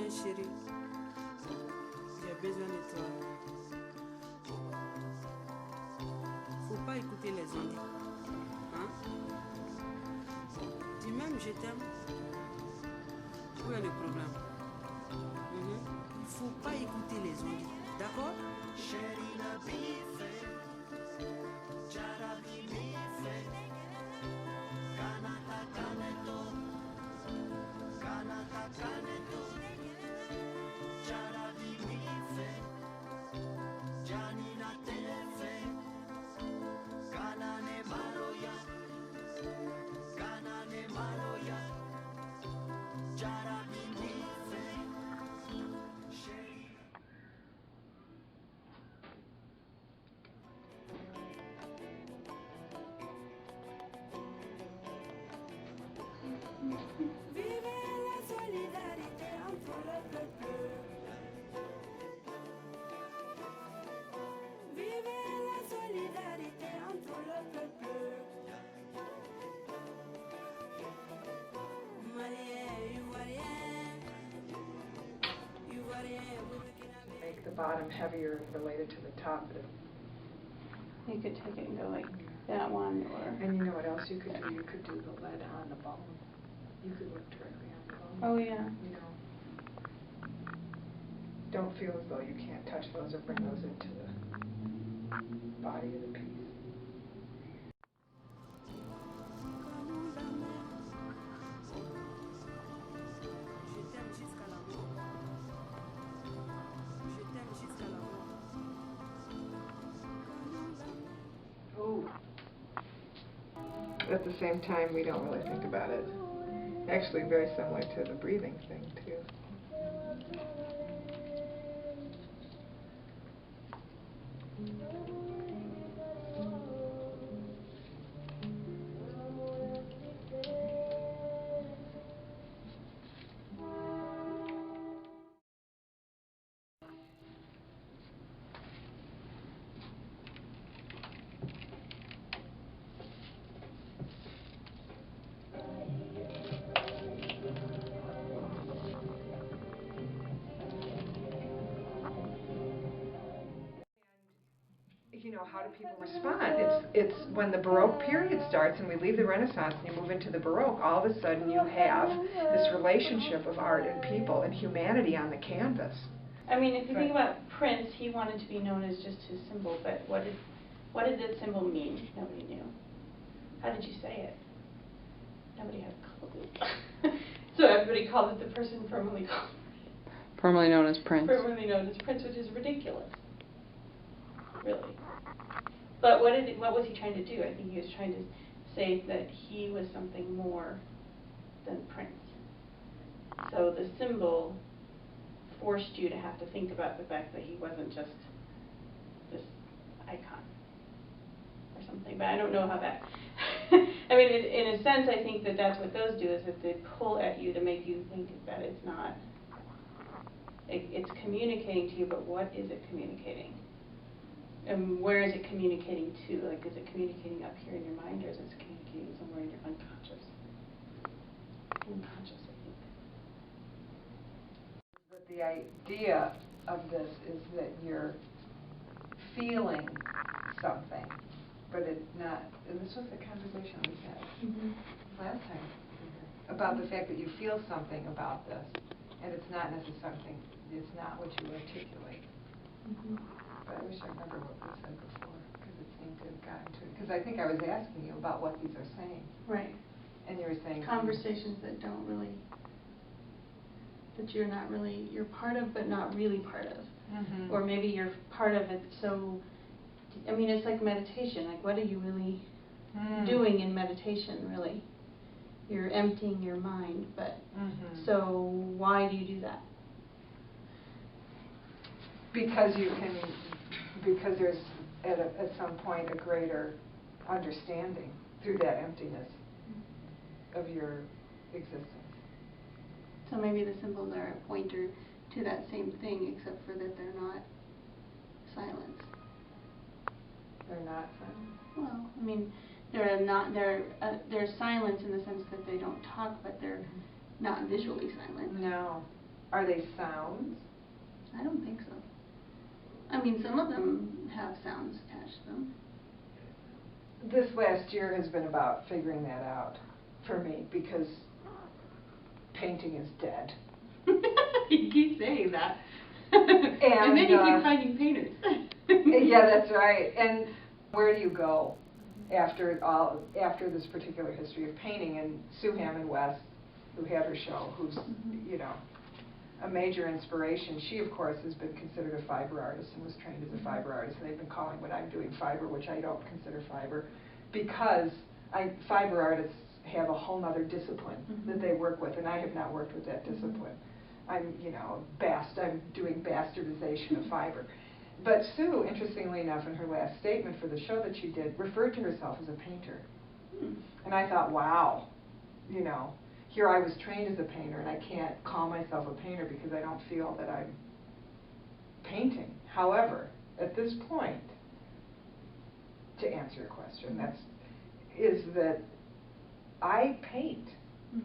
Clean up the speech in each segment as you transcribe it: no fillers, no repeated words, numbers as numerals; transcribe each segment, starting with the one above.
Viens chérie, j'ai besoin de toi. Faut pas écouter les ondes. Hein? Dis même je t'aime. Où est le problème? Il faut pas écouter les ondes. D'accord? Make the bottom heavier related to the top. You could take it and go like that one, or... And you know what else you could do? You could do the lead on the bone. You could look directly on the bone. Oh, yeah. You know, don't feel as though you can't touch those or bring those into the body of the piece. At the same time, we don't really think about it. Actually, very similar to the breathing thing, too. You know, how do people respond? It's when the Baroque period starts and we leave the Renaissance and you move into the Baroque, all of a sudden you have this relationship of art and people and humanity on the canvas. I mean, if you think about Prince, he wanted to be known as just his symbol, but what did that symbol mean? Nobody knew. How did you say it? Nobody had a clue. So everybody called it the person formerly known as Prince. Formerly known as Prince, which is ridiculous. Really. But what was he trying to do? I think he was trying to say that he was something more than Prince. So the symbol forced you to have to think about the fact that he wasn't just this icon or something. But I don't know how that... I mean, in a sense, I think that that's what those do, is that they pull at you to make you think that it's not... It's communicating to you, but what is it communicating? And where is it communicating to? Like, is it communicating up here in your mind, or is it communicating somewhere in your unconscious? Unconscious, I think. But the idea of this is that you're feeling something, but it's not. And this was the conversation we had last time about the fact that you feel something about this, and it's not necessarily. It's not what you articulate. But I wish I remember what we said before, because it seemed to have gotten to it. Because I think I was asking you about what these are saying. Right. And you were saying... Conversations that don't really... that you're not really... You're part of, but not really part of. Or maybe you're part of it, so... I mean, it's like meditation. Like, what are you really doing in meditation, really? You're emptying your mind, but... So, why do you do that? Because you can... Because there's, at some point, a greater understanding through that emptiness of your existence. So maybe the symbols are a pointer to that same thing, except for that they're not silence. They're not silent? Well, I mean, they're silence in the sense that they don't talk, but they're not visually silent. No. Are they sounds? I don't think so. I mean, some of them have sounds attached to them. This last year has been about figuring that out for me, because painting is dead. You keep saying that. And then you keep finding painters. Yeah, that's right. And where do you go after this particular history of painting? And Sue Hammond-West, who had her show, who's, you know, a major inspiration, she of course has been considered a fiber artist and was trained as a fiber artist, and they've been calling what I'm doing fiber, which I don't consider fiber, because fiber artists have a whole nother discipline that they work with, and I have not worked with that discipline. I'm, you know, I'm doing bastardization of fiber. But Sue, interestingly enough, in her last statement for the show that she did, referred to herself as a painter. And I thought, wow, you know, here I was trained as a painter, and I can't call myself a painter because I don't feel that I'm painting. However, at this point, to answer your question, is that I paint.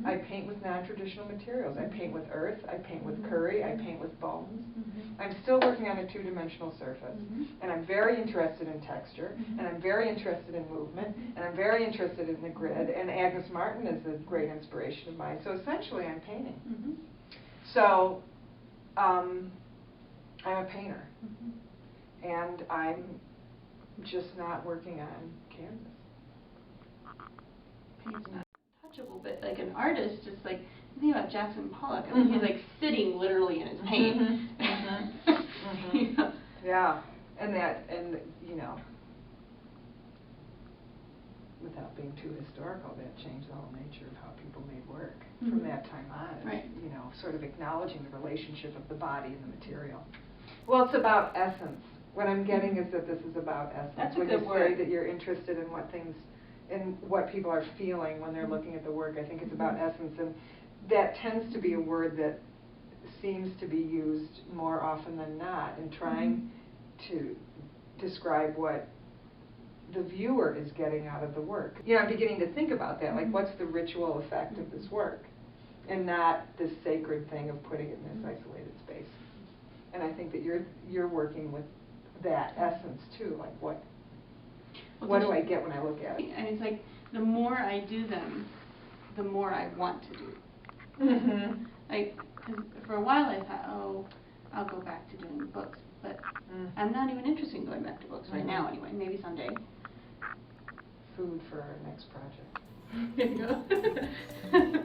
I paint with non-traditional materials. I paint with earth, I paint with curry, I paint with bones. I'm still working on a two-dimensional surface, and I'm very interested in texture, and I'm very interested in movement, and I'm very interested in the grid, and Agnes Martin is a great inspiration of mine. So essentially I'm painting. So I'm a painter, and I'm just not working on canvas. Paint's not touchable, but like an artist, just like, think about Jackson Pollock. I mean, he's like sitting literally in his paint. You know? Yeah, and you know, without being too historical, that changed the whole nature of how people made work from that time on. Right. You know, sort of acknowledging the relationship of the body and the material. Well, it's about essence. What I'm getting is that this is about essence. That's a when good you word. say that you're interested in what people are feeling when they're looking at the work, I think it's about essence, and that tends to be a word that seems to be used more often than not in trying to describe what the viewer is getting out of the work. You know, I'm beginning to think about that, like what's the ritual effect of this work, and not this sacred thing of putting it in this isolated space. And I think that you're working with that essence too, like what do I get when I look at it? And it's like, the more I do them, the more I want to do. Like, 'cause for a while I thought, oh, I'll go back to doing books, but I'm not even interested in going back to books right now anyway, maybe someday. Food for our next project. There you go.